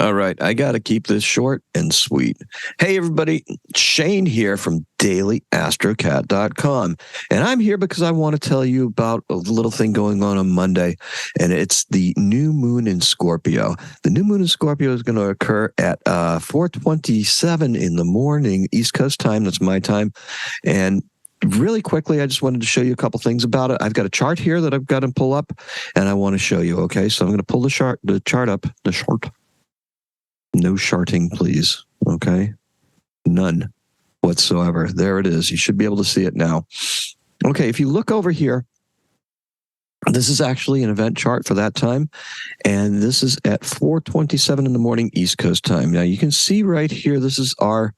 All right, I got to keep this short and sweet. Hey, everybody, Shane here from DailyAstrocat.com. And I'm here because I want to tell you about a little thing going on Monday, and it's the new moon in Scorpio. The new moon in Scorpio is going to occur at 4:27 in the morning, East Coast time. That's my time. And really quickly, I just wanted to show you a couple things about it. I've got a chart here that I've got to pull up, and I want to show you, okay? So I'm going to pull the chart up, the chart. No sharting, please. Okay? None whatsoever. There it is. You should be able to see it now. Okay, if you look over here, this is actually an event chart for that time, and this is at 4:27 in the morning East Coast time. Now, you can see right here, this is our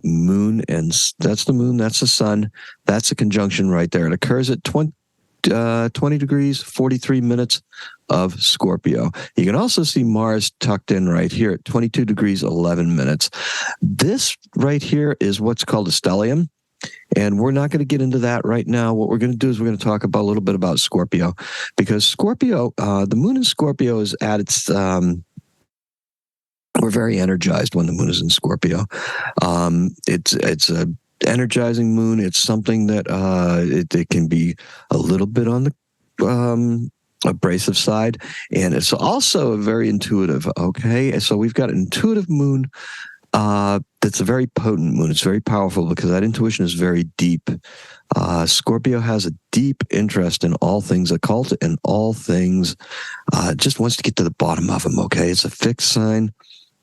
moon, and that's the moon, that's the sun, that's a conjunction right there. It occurs at 20 degrees, 43 minutes of Scorpio. You can also see Mars tucked in right here at 22 degrees, 11 minutes. This right here is what's called a stellium, and we're not going to get into that right now. What we're going to do is we're going to talk about a little bit about Scorpio, because Scorpio, the moon in Scorpio is at its... we're very energized when the moon is in Scorpio. It's a energizing moon. It's something that it can be a little bit on the abrasive side, and it's also very intuitive. Okay, so we've got an intuitive moon that's a very potent moon. It's very powerful because that intuition is very deep. Scorpio has a deep interest in all things occult and all things, just wants to get to the bottom of them. Okay, it's a fixed sign.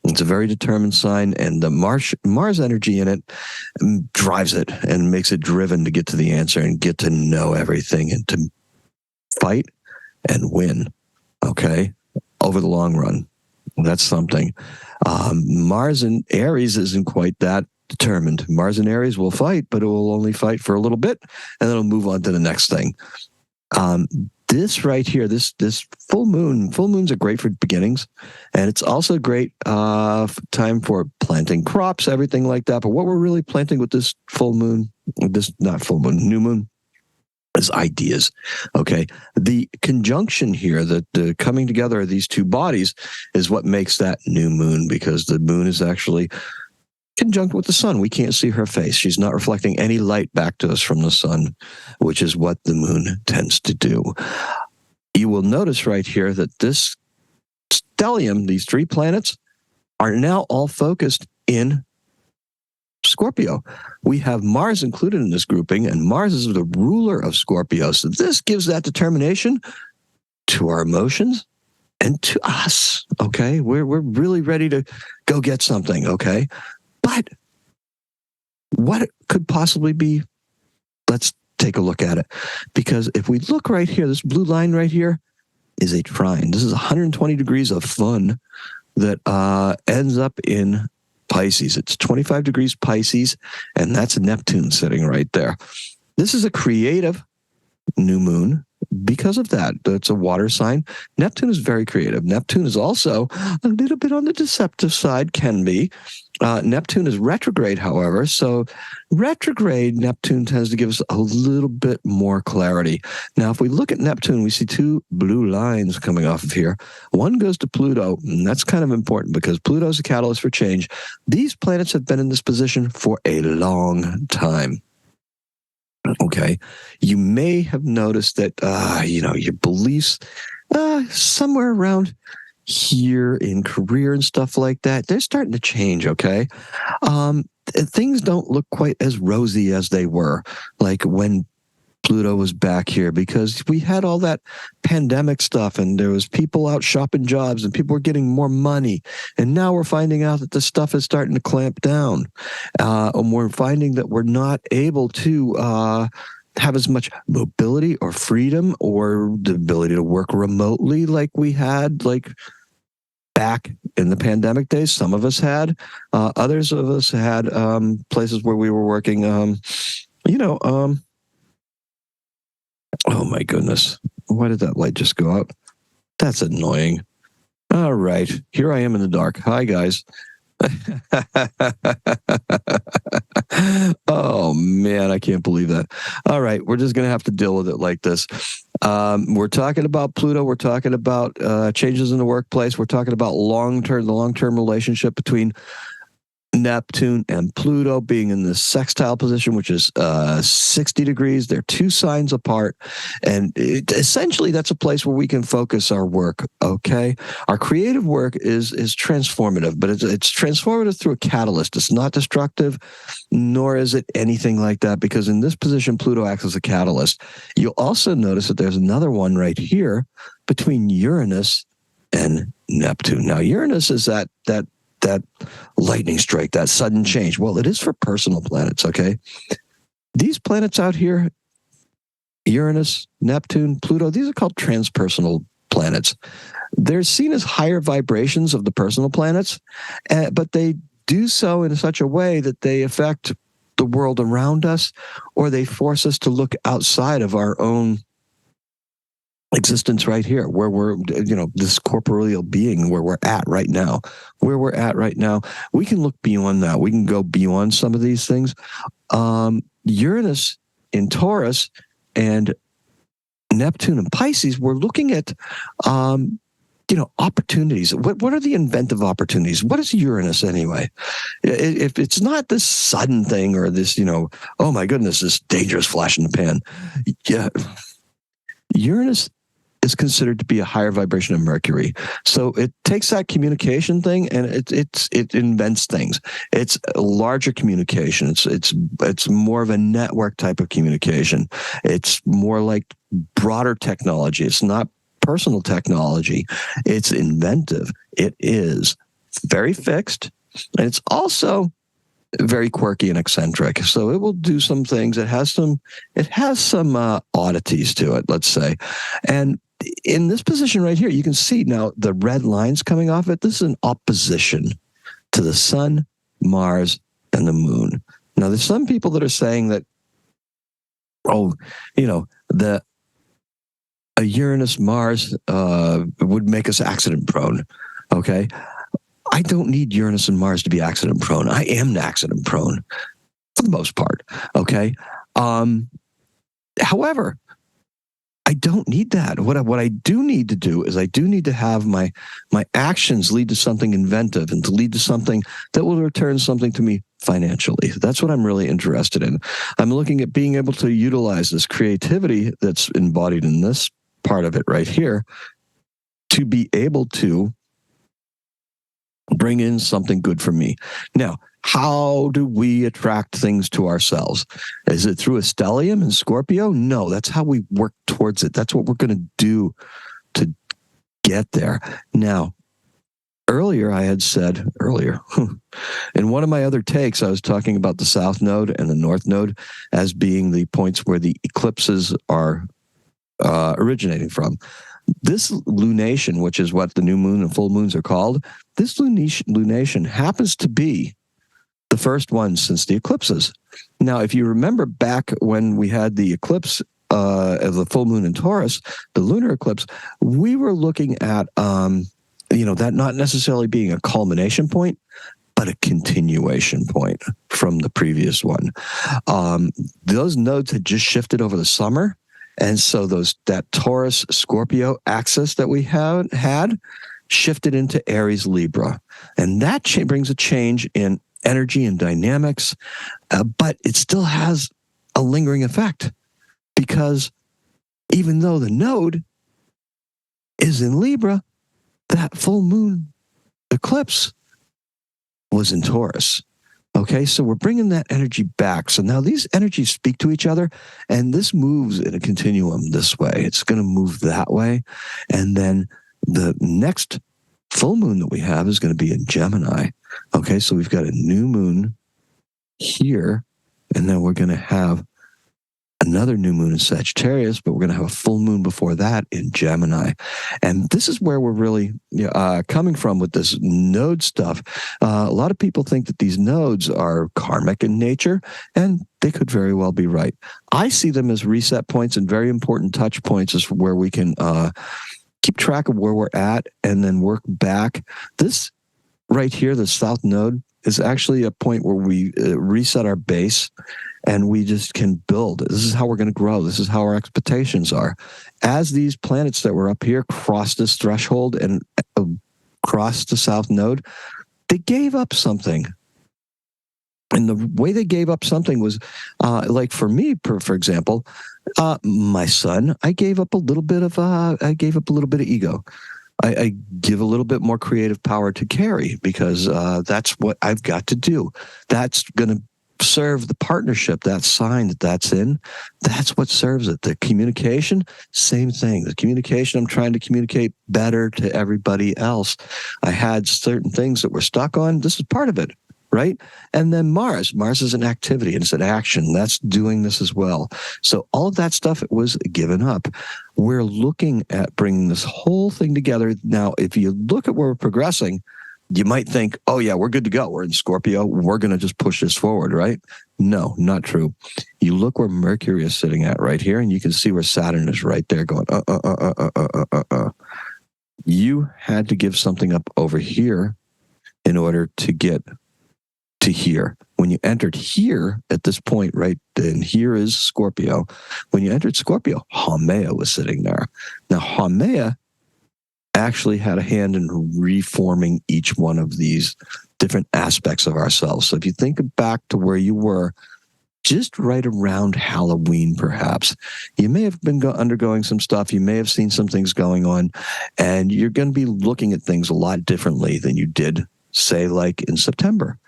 It's a very determined sign, and the Mars energy in it drives it and makes it driven to get to the answer and get to know everything and to fight and win, okay, over the long run. That's something. Mars in Aries isn't quite that determined. Mars in Aries will fight, but it will only fight for a little bit, and then it'll move on to the next thing. This right here, this full moons are great for beginnings, and it's also a great time for planting crops, everything like that. But what we're really planting with this new moon, is ideas. Okay, the conjunction here, the coming together of these two bodies, is what makes that new moon, because the moon is actually conjunct with the sun. We can't see her face. She's not reflecting any light back to us from the sun, which is what the moon tends to do. You will notice right here that this stellium, these three planets, are now all focused in Scorpio. We have Mars included in this grouping, and Mars is the ruler of Scorpio. So this gives that determination to our emotions and to us. Okay, we're really ready to go get something. Okay. But what could possibly be? Let's take a look at it. Because if we look right here, this blue line right here is a trine. This is 120 degrees of fun that ends up in Pisces. It's 25 degrees Pisces, and that's Neptune sitting right there. This is a creative new moon. Because of that, it's a water sign. Neptune is very creative. Neptune is also a little bit on the deceptive side, can be. Neptune is retrograde, however. So retrograde Neptune tends to give us a little bit more clarity. Now, if we look at Neptune, we see two blue lines coming off of here. One goes to Pluto, and that's kind of important because Pluto is a catalyst for change. These planets have been in this position for a long time. Okay, you may have noticed that, your beliefs somewhere around here in career and stuff like that, they're starting to change, okay? Things don't look quite as rosy as they were, like when Pluto was back here, because we had all that pandemic stuff, and there was people out shopping jobs, and people were getting more money. And now we're finding out that this stuff is starting to clamp down. And we're finding that we're not able to have as much mobility or freedom or the ability to work remotely like we had, like back in the pandemic days. Some of us had. Others of us had places where we were working, oh my goodness. Why did that light just go out? That's annoying. All right. Here I am in the dark. Hi, guys. Oh man, I can't believe that. All right, we're just going to have to deal with it like this. We're talking about Pluto. We're talking about changes in the workplace. We're talking about the long-term relationship between Neptune and Pluto being in this sextile position, which is 60 degrees. They're two signs apart. And essentially, that's a place where we can focus our work, okay? Our creative work is transformative, but it's transformative through a catalyst. It's not destructive, nor is it anything like that, because in this position, Pluto acts as a catalyst. You'll also notice that there's another one right here between Uranus and Neptune. Now, Uranus is that lightning strike, that sudden change. Well, it is for personal planets, okay? These planets out here, Uranus, Neptune, Pluto, these are called transpersonal planets. They're seen as higher vibrations of the personal planets, but they do so in such a way that they affect the world around us, or they force us to look outside of our own existence right here, where we're, this corporeal being, where we're at right now. We can look beyond that. We can go beyond some of these things. Uranus in Taurus and Neptune in Pisces, we're looking at, opportunities. What are the inventive opportunities? What is Uranus anyway? If it's not this sudden thing or this, oh my goodness, this dangerous flash in the pan. Yeah. Uranus is considered to be a higher vibration of Mercury. So it takes that communication thing and it invents things. It's a larger communication. It's more of a network type of communication. It's more like broader technology. It's not personal technology. It's inventive. It is very fixed. And it's also very quirky and eccentric. So it will do some things. It has some oddities to it, let's say. And in this position right here, you can see now the red lines coming off it. This is an opposition to the sun, Mars, and the moon. Now, there's some people that are saying that, a Uranus Mars would make us accident prone. Okay. I don't need Uranus and Mars to be accident prone. I am accident prone for the most part. Okay. However, I don't need that. What I do need to do is I do need to have my actions lead to something inventive and to lead to something that will return something to me financially. That's what I'm really interested in. I'm looking at being able to utilize this creativity that's embodied in this part of it right here to be able to bring in something good for me. Now, how do we attract things to ourselves? Is it through a stellium in Scorpio? No, that's how we work towards it. That's what we're going to do to get there. Now, I had said in one of my other takes, I was talking about the South Node and the North Node as being the points where the eclipses are originating from. This lunation, which is what the new moon and full moons are called, this lunation happens to be the first one since the eclipses. Now, if you remember back when we had the eclipse of the full moon in Taurus, the lunar eclipse, we were looking at, that not necessarily being a culmination point, but a continuation point from the previous one. Those nodes had just shifted over the summer. And so that Taurus Scorpio axis that we had shifted into Aries Libra. And that brings a change in energy and dynamics, but it still has a lingering effect because even though the node is in Libra, that full moon eclipse was in Taurus. Okay, so we're bringing that energy back. So now these energies speak to each other, and this moves in a continuum this way. It's going to move that way. And then the next full moon that we have is going to be in Gemini. Okay, so we've got a new moon here, and then we're going to have another new moon in Sagittarius, but we're going to have a full moon before that in Gemini. And this is where we're really coming from with this node stuff. A lot of people think that these nodes are karmic in nature, and they could very well be right. I see them as reset points and very important touch points is where we can keep track of where we're at and then work back. This right here, the south node, is actually a point where we reset our base and we just can build. This is how we're going to grow. This is how our expectations are. As these planets that were up here cross this threshold and cross the south node, they gave up something. And the way they gave up something was, like for me, for example, my son, I gave up a little bit of ego. I give a little bit more creative power to Carrie because that's what I've got to do. That's going to serve the partnership, that sign that's in. That's what serves it. The communication, same thing. The communication, I'm trying to communicate better to everybody else. I had certain things that were stuck on. This is part of it. Right? And then Mars is an activity and it's an action. That's doing this as well. So all of that stuff was given up. We're looking at bringing this whole thing together. Now, if you look at where we're progressing, you might think, oh yeah, we're good to go. We're in Scorpio. We're going to just push this forward, right? No, not true. You look where Mercury is sitting at right here, and you can see where Saturn is right there going, You had to give something up over here in order to get to here. When you entered here at this point, right, then here is Scorpio. When you entered Scorpio, Haumea was sitting there. Now, Haumea actually had a hand in reforming each one of these different aspects of ourselves. So if you think back to where you were just right around Halloween, perhaps, you may have been undergoing some stuff. You may have seen some things going on, and you're going to be looking at things a lot differently than you did, say, like in September.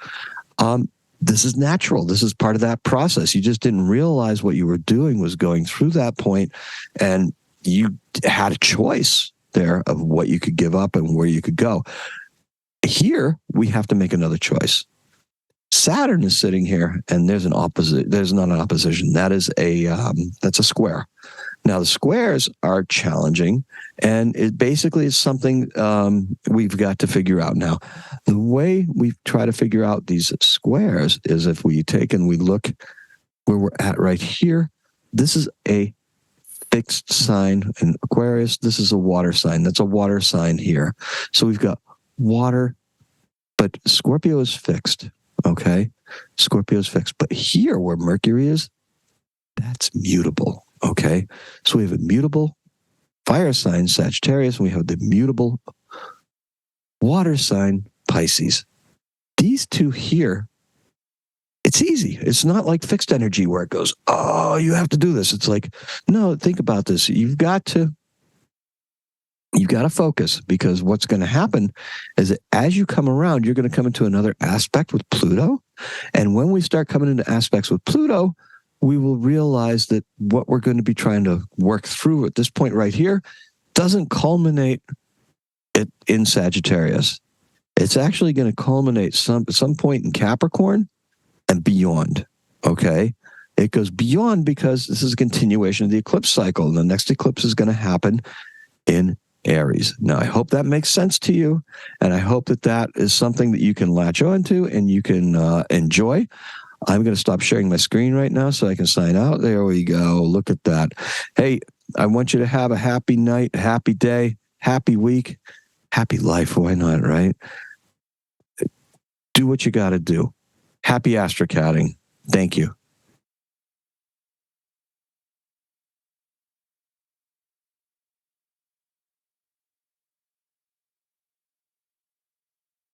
This is natural. This is part of that process. You just didn't realize what you were doing was going through that point, and you had a choice there of what you could give up and where you could go. Here, we have to make another choice. Saturn is sitting here, and there's not an opposition. That is that's a square. Now, the squares are challenging, and it basically is something we've got to figure out. Now, the way we try to figure out these squares is if we take and we look where we're at right here. This is a fixed sign in Aquarius. This is a water sign. That's a water sign here. So we've got water, but Scorpio is fixed, okay? Scorpio is fixed. But here where Mercury is, that's mutable. Okay, so we have a mutable fire sign, Sagittarius, and we have the mutable water sign, Pisces. These two here, it's easy. It's not like fixed energy where it goes, oh, you have to do this. It's like, no, think about this. You've got to focus, because what's going to happen is that as you come around, you're going to come into another aspect with Pluto. And when we start coming into aspects with Pluto, we will realize that what we're going to be trying to work through at this point right here doesn't culminate in Sagittarius. It's actually going to culminate at some point in Capricorn and beyond, okay? It goes beyond because this is a continuation of the eclipse cycle. And the next eclipse is going to happen in Aries. Now, I hope that makes sense to you, and I hope that is something that you can latch on to and you can enjoy. I'm going to stop sharing my screen right now so I can sign out. There we go. Look at that. Hey, I want you to have a happy night, a happy day, happy week, happy life. Why not, right? Do what you got to do. Happy astrocatting. Thank you.